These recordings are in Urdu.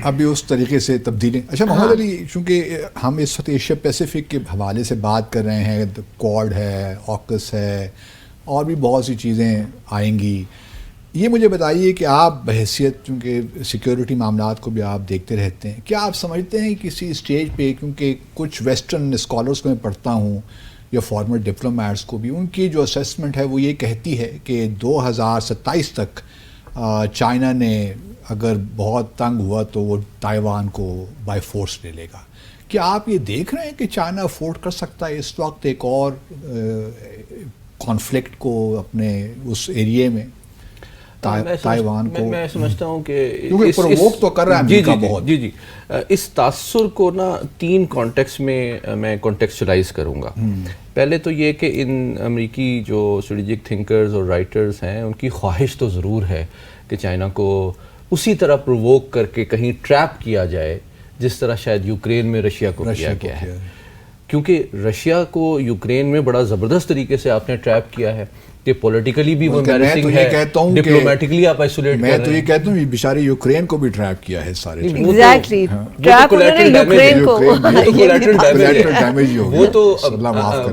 ابھی اس طریقے سے تبدیلی. اچھا محمد علی, چونکہ ہم اس وقت ایشیا پیسیفک کے حوالے سے بات کر رہے ہیں, کوڈ ہے, آکس ہے, اور بھی بہت سی چیزیں آئیں گی, یہ مجھے بتائیے کہ آپ بحیثیت چونکہ سیکیورٹی معاملات کو بھی آپ دیکھتے رہتے ہیں, کیا آپ سمجھتے ہیں کسی اسٹیج پہ, کیونکہ کچھ ویسٹرن اسکالرس کو میں پڑھتا ہوں یا فارمر ڈپلومیٹس کو بھی, ان کی جو اسیسمنٹ ہے وہ یہ کہتی ہے کہ 2027 تک چائنا نے اگر بہت تنگ ہوا تو وہ تائیوان کو بائی فورس لے لے گا. کیا آپ یہ دیکھ رہے ہیں کہ چائنا افورڈ کر سکتا ہے اس وقت ایک اور کانفلکٹ کو اپنے اس ایریے میں, تائیوان کو؟ میں سمجھتا ہوں کہ کیونکہ پرووک تو کر رہا ہے امریکہ بہت. جی اس تاثر کو نا 3 کانٹیکس میں کانٹیکسچلائز کروں گا. پہلے تو یہ کہ ان امریکی جو اسٹریٹجک تھنکرز اور رائٹرز ہیں, ان کی خواہش تو ضرور ہے کہ چائنا کو اسی طرح پرووک کر کے کہیں ٹریپ کیا جائے جس طرح شاید یوکرین میں رشیا کو کیا گیا ہے. کیونکہ رشیا کو یوکرین میں بڑا زبردست طریقے سے آپ نے ٹریپ کیا ہے کہ پولیٹیکلی بھی وہ امبیرسنگ ہے, ڈپلومیٹکلی آپ آئسولیٹ کر رہے ہیں. میں تو یہ کہتا ہوں بیچارے یوکرین کو بھی ٹریپ کیا ہے سارے. ایگزیکٹلی, ٹریپ انہوں نے یوکرین کو, وہ تو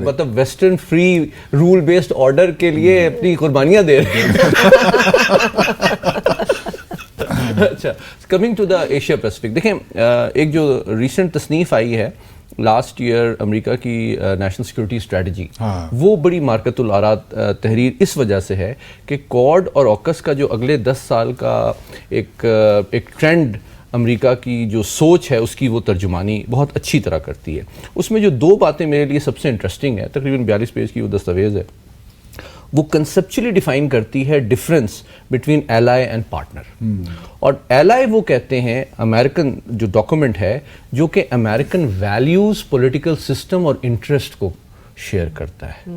مطلب western free rule based order کے لیے اپنی قربانیاں دے رہے ہیں. اچھا, coming to the Asia Pacific, دیکھیں ایک جو ریسنٹ تصنیف آئی ہے لاسٹ ایئر امریکہ کی نیشنل سیکورٹی اسٹریٹجی, وہ بڑی مارکت الآراء تحریر اس وجہ سے ہے کہ کوڈ اور آکس کا جو اگلے 10 سال کا ایک ٹرینڈ امریکہ کی جو سوچ ہے اس کی وہ ترجمانی بہت اچھی طرح کرتی ہے. اس میں جو 2 باتیں میرے لیے سب سے انٹرسٹنگ ہے, تقریباً 42 پیج کی وہ دستاویز ہے, وہ کنسپچولی ڈیفائن کرتی ہے ڈفرینس بٹوین ایلائی اینڈ پارٹنر. اور ایلائی وہ کہتے ہیں امریکن جو ڈاکومنٹ ہے جو کہ امریکن ویلیوز, پولیٹیکل سسٹم اور انٹرسٹ کو شیئر کرتا ہے.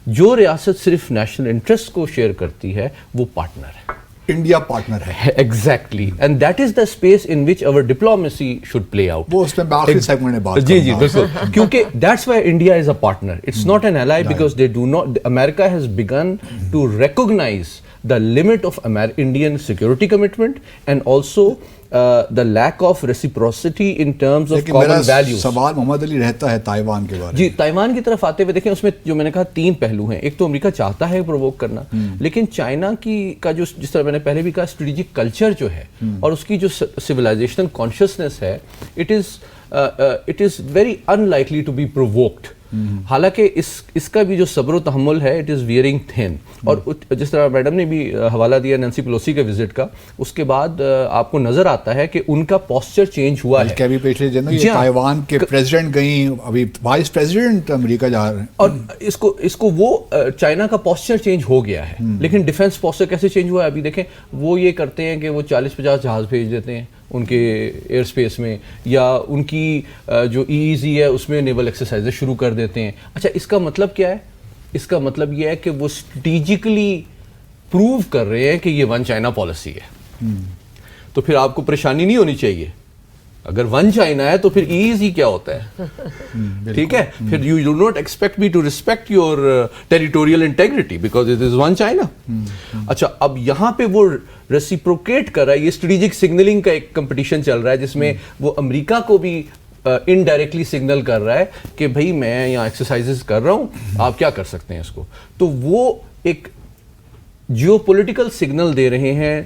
جو ریاست صرف نیشنل انٹرسٹ کو شیئر کرتی ہے وہ پارٹنر ہے, انڈیا پارٹنر ہے. Exactly, and that is the space in which our diplomacy should play out. وہ اس میں آخری سیگمنٹ میں بات جی بالکل, کیونکہ that's why India is a partner, it's not an ally, because they do not, امریکہ has begun to recognize the limit of Indian security commitment and also the lack of reciprocity in terms of common values. سوال محمد علی رہتا ہے تائیوان کے بارے میں. جی, تائیوان کی طرف آتے ہوئے دیکھیں اس میں جو میں نے کہا 3 پہلو ہیں. ایک تو امریکہ چاہتا ہے پرووک کرنا, لیکن چائنا کا جو جس طرح میں نے پہلے بھی کہا اسٹریٹجک کلچر جو ہے اور اس کی جو سویلائزیشنل کانشیسنیس ہے, it is very unlikely to be provoked. حالانکہ اس کا بھی جو صبر و تحمل ہے اٹ از ویئرنگ تھن. اور جس طرح میڈم نے بھی حوالہ دیا نینسی پیلوسی کے وزٹ کا, اس کے بعد آپ کو نظر آتا ہے کہ ان کا پوسچر چینج ہوا ہے. ابھی پچھلے دنوں تائیوان کے پریزیڈنٹ گئیں, ابھی وائس پریزیڈنٹ امریکہ جا رہے ہیں, اور اس کو وہ چائنا کا پوسچر چینج ہو گیا ہے. لیکن ڈیفینس پوسچر کیسے چینج ہوا ہے ابھی دیکھیں. وہ یہ کرتے ہیں کہ وہ 40-50 جہاز بھیج دیتے ہیں ان کے ایئر اسپیس میں, یا ان کی جو EEZ ہے اس میں نیول ایکسرسائزز شروع کر دیتے ہیں. اچھا, اس کا مطلب کیا ہے؟ اس کا مطلب یہ ہے کہ وہ اسٹریٹجکلی پروو کر رہے ہیں کہ یہ ون چائنا پالیسی ہے. تو پھر آپ کو پریشانی نہیں ہونی چاہیے. اگر ون چائنا ہے تو پھر EEZ کیا ہوتا ہے؟ ٹھیک ہے, پھر you do not expect me to respect your territorial integrity because it is one China. اچھا, اب یہاں پہ وہ ریسیپروکیٹ کر رہا ہے, یہ اسٹریٹجک سگنلنگ کا ایک کمپٹیشن چل رہا ہے جس میں وہ امریکہ کو بھی انڈائریکٹلی سگنل کر رہا ہے کہ بھائی میں یہاں ایکسرسائزز کر رہا ہوں, آپ کیا کر سکتے ہیں اس کو. تو وہ ایک جیو پولیٹیکل سگنل دے رہے ہیں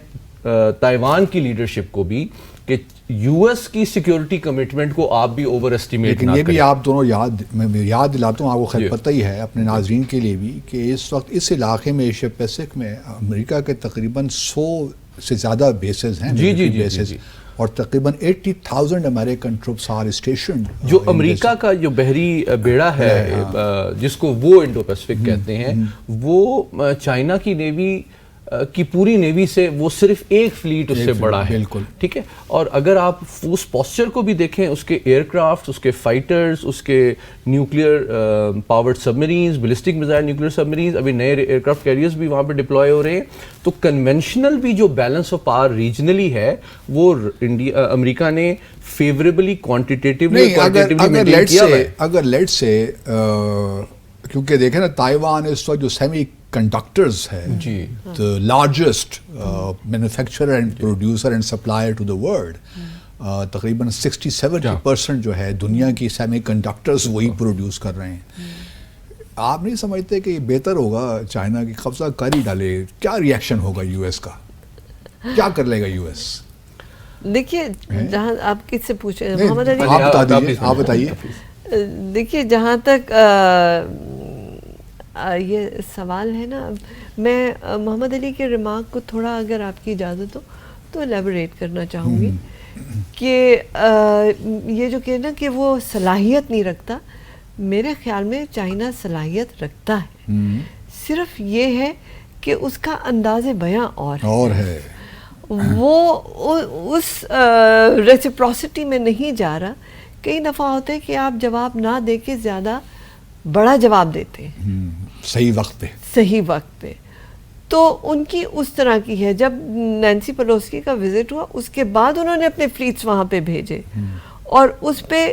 تائیوان کی لیڈرشپ کو بھی کہ US کی سیکیورٹی کمٹمنٹ کو آپ بھی اوور اسٹیمیٹ نہ کریں. لیکن یہ بھی آپ دونوں یاد دلاتا ہوں آپ کو, خیر پتہ ہی ہے اپنے ناظرین کے لیے بھی, کہ اس وقت اس علاقے میں ایشیا پیسفک میں امریکہ کے تقریباً 100 سے زیادہ بیسز ہیں. جی, اور تقریباً 80,000 امریکن ٹروپس آر اسٹیشنڈ. جو امریکہ کا جو بحری بیڑا ہے جس کو وہ انڈو پیسفک کہتے ہیں, وہ چائنا کی نیوی کی پوری نیوی سے وہ صرف ایک فلیٹ اس سے بڑا ہے. بالکل ٹھیک ہے. اور اگر آپ اس پوسچر کو بھی دیکھیں, اس کے ایئر کرافٹ, اس کے فائٹرز, اس کے nuclear powered submarines, ballistic missile nuclear submarines, ابھی نئے ایئر کرافٹ کیریئرز بھی وہاں پہ ڈپلوائے ہو رہے ہیں. تو کنونشنل بھی جو بیلنس آف پاور ریجنلی ہے وہ امریکہ نے فیوریبلی کوانٹیٹیولی اگر لیٹ سے کیونکہ دیکھیں نا تائیوان اس وقت جو سیمی کنڈکٹرز ہے, the largest manufacturer and producer and supplier to the world, تقریباً 60-70% جو ہے دنیا کی سیمی کنڈکٹرز وہی پروڈیوس کر رہے ہیں. آپ نہیں سمجھتے کہ یہ بہتر ہوگا چائنا کی قبضہ کر ہی ڈالے؟ کیا ریئیکشن ہوگا یو ایس کا؟ کیا کر لے گا یو ایس؟ دیکھیے جہاں آپ کس سے پوچھیں محمد علی، آپ بتا دیجیے، آپ بتائیے. دیکھیے جہاں تک یہ سوال ہے نا، میں محمد علی کے ریمارک کو تھوڑا اگر آپ کی اجازت ہو تو ایلیبوریٹ کرنا چاہوں گی کہ یہ جو کہ نا کہ وہ صلاحیت نہیں رکھتا، میرے خیال میں چائنا صلاحیت رکھتا ہے، صرف یہ ہے کہ اس کا انداز بیاں اور ہے، وہ اس ریسیپروسٹی میں نہیں جا رہا. کئی دفعہ ہوتا ہے کہ آپ جواب نہ دے کے زیادہ بڑا جواب دیتے ہیں صحیح وقت پہ. تو ان کی اس طرح کی ہے. جب نینسی پیلوسی کا وزٹ ہوا اس کے بعد انہوں نے اپنے فلیٹس وہاں پہ بھیجے اور اس پہ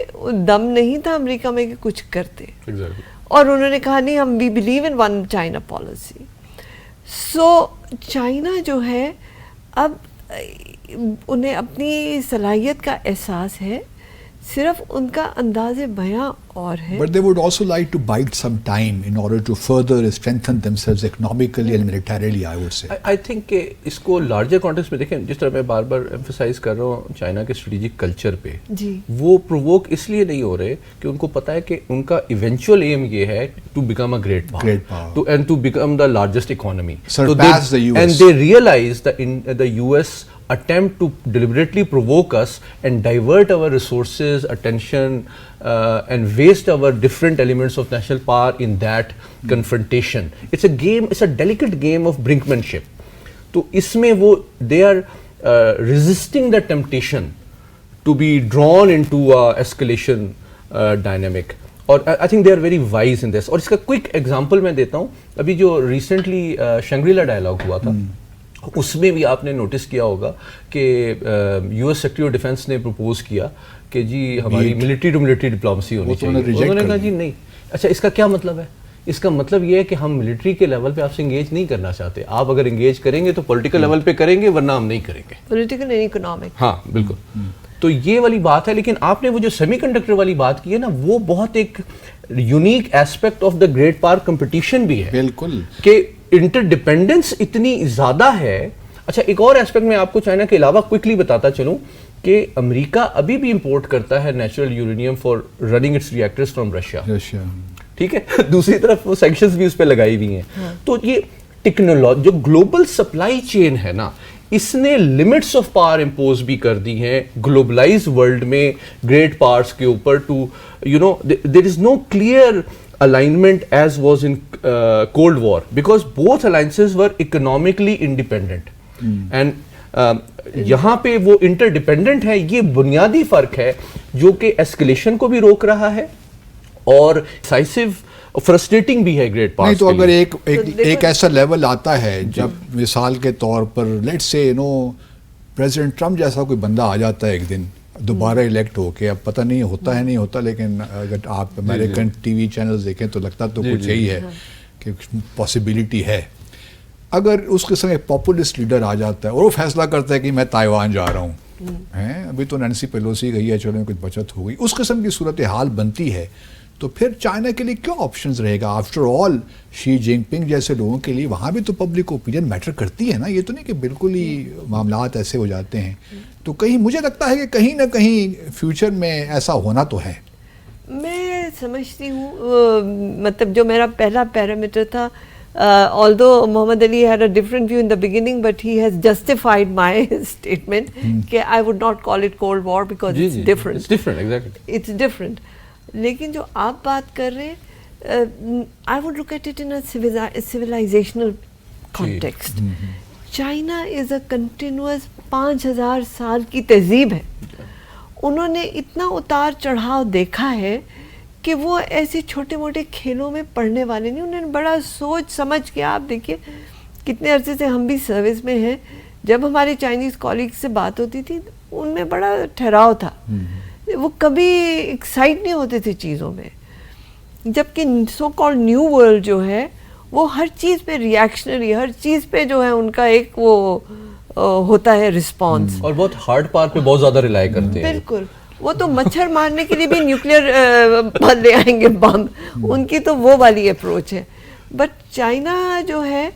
دم نہیں تھا امریکہ میں کہ کچھ کرتے، اور انہوں نے کہا نہیں ہم we believe in one China policy. So China جو ہے اب انہیں اپنی صلاحیت کا احساس ہے، صرف ان کا انداز بیاں اور ہے. But they would also like to bide some time in order to further strengthen themselves economically and militarily, I would say. I think کہ اس کو لارجر کانٹیکسٹ میں دیکھیں، جس طرح میں بار بار ایمفسائز کر رہا ہوں چائنا کے اسٹریٹجک کلچر پہ، وہ پرووک اس لیے نہیں ہو رہے کہ ان کو پتا ہے کہ ان کا ایونچوئل ایم یہ ہے to become a great power and to become the largest economy, surpass the US. and they realize that in the US attempt to deliberately provoke us and divert our resources, attention, and waste our different elements of national power in that confrontation. It's a game, it's a delicate game of brinkmanship. تو اس میں وہ they are resisting the temptation to be drawn into a escalation dynamic. اور I think they are very wise in this. اور اس کا کوئک ایگزامپل میں دیتا ہوں. ابھی جو ریسنٹلی شنگری لا ڈائلاگ ہوا تھا، اس میں بھی آپ نے نوٹس کیا ہوگا کہ U S secretary of defence نے پروپوز کیا کہ جی ہماری ملٹری ٹو ملٹری ڈپلومسی ہونی چاہیے. انہوں نے کہا جی نہیں. اچھا اس کا کیا مطلب ہے؟ اس کا مطلب یہ ہے کہ ہم ملٹری کے لیول پہ آپ سے انگیج نہیں کرنا چاہتے. آپ اگر انگیج کریں گے تو پولیٹیکل لیول پہ کریں گے، ورنہ ہم نہیں کریں گے. Political and economic. ہاں بالکل. تو یہ والی بات ہے. لیکن آپ نے وہ جو سیمی کنڈکٹر والی بات کی ہے نا، وہ بہت ایک unique aspect of the great power competition بھی ہے. بالکل کہ انٹر ڈیپینڈنس اتنی زیادہ ہے. اچھا ایک اور ایسپیکٹ میں آپ کو چائنا کے علاوہ کوئکلی بتاتا چلوں کہ امریکہ ابھی بھی امپورٹ کرتا ہے natural uranium for running its reactors from Russia. ٹھیک ہے. دوسری طرف وہ سینکشنز بھی اس پہ لگائی ہوئی ہیں. تو یہ ٹیکنالوجی جو گلوبل سپلائی چین ہے نا، اس نے لمٹس آف پاور امپوز بھی کر دی ہیں گلوبلائز ورلڈ میں گریٹ پاورس کے اوپر. To you know there is no clear alignment as was in Cold War because both alliances were economically independent. And یہاں پہ وہ انٹر ڈیپینڈنٹ ہے. یہ بنیادی فرق ہے جو کہ ایسکلیشن کو بھی روک رہا ہے اور ڈیسائسو فرسٹریٹنگ بھی ہے گریٹ پاورز. نہیں تو اگر ایک ایسا لیول آتا ہے جب مثال کے طور پر لیٹس سے پریزیڈنٹ ٹرمپ جیسا کوئی بندہ آ جاتا ہے ایک دن دوبارہ الیکٹ ہو کے، اب پتہ نہیں ہوتا ہے نہیں ہوتا، لیکن اگر آپ امریکن ٹی وی چینلز دیکھیں تو لگتا تو کچھ یہی ہے کہ پاسبلٹی ہے. اگر اس قسم ایک پاپولسٹ لیڈر آ جاتا ہے اور وہ فیصلہ کرتا ہے کہ میں تائیوان جا رہا ہوں، ابھی تو نینسی پیلوسی گئی ہے، چلو کچھ بچت ہو گئی، اس قسم کی صورتحال بنتی ہے، تو پھر چائنا کے لیے کیوں آپشنز رہے گا؟ آفٹر آل شی جن پنگ جیسے لوگوں کے لیے وہاں بھی تو پبلک اوپینین میٹر کرتی ہے نا. یہ تو نہیں کہ بالکل ہی معاملات ایسے ہو جاتے ہیں. تو کہیں مجھے لگتا ہے کہ کہیں نہ کہیں فیوچر میں ایسا ہونا تو ہے. میں سمجھتی ہوں مطلب جو میرا پہلا پیرامیٹر تھا، although Muhammad Ali had a different view in the beginning, but he has justified my statement کہ I would not call it Cold War because it's different. It's different, exactly. It's different. لیکن جو آپ بات کر رہے ہیں I would look at it in a civilizational context. China is a continuous 5000 سال کی تہذیب ہے. انہوں نے اتنا اتار چڑھاؤ دیکھا ہے کہ وہ ایسے چھوٹے موٹے کھیلوں میں پڑھنے والے نہیں. انہوں نے بڑا سوچ سمجھ کے، آپ دیکھیے کتنے عرصے سے ہم بھی سروس میں ہیں، جب ہمارے چائنیز کالیگ سے بات ہوتی تھی ان میں بڑا ٹھہراؤ تھا، وہ کبھی ایکسائٹ نہیں ہوتے تھے چیزوں میں. جبکہ سو کالڈ نیو ورلڈ جو ہے وہ ہر چیز پہ ریئیکشنری، ہر چیز پہ جو ہے ان کا ایک وہ ہوتا ہے رسپانس. اور بہت ہارڈ پار پہ بہت زیادہ ریلائی کرتے ہیں. بالکل, وہ تو مچھر مارنے کے لیے بھی نیوکلیئر لے آئیں گے بم, ان کی تو وہ والی اپروچ ہے. بٹ چائنا جو ہے,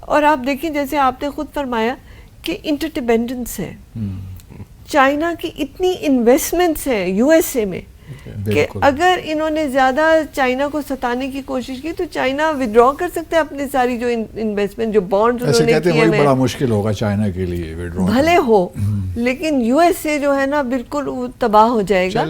اور آپ دیکھیں جیسے آپ نے خود فرمایا کہ انٹر ڈیپینڈنس ہے. چائنا کی اتنی انویسٹمنٹس ہے یو ایس اے میں کہ اگر انہوں نے زیادہ چائنا کو ستانے کی کوشش کی تو چائنا ودرا کر سکتا ہے اپنی ساری جو انویسٹمنٹ, جو بانڈز انہوں نے کیے ہیں. بڑا مشکل ہوگا چائنا کے لیے بھلے ہو, لیکن یو ایس اے جو ہے نا بالکل تباہ ہو جائے گا.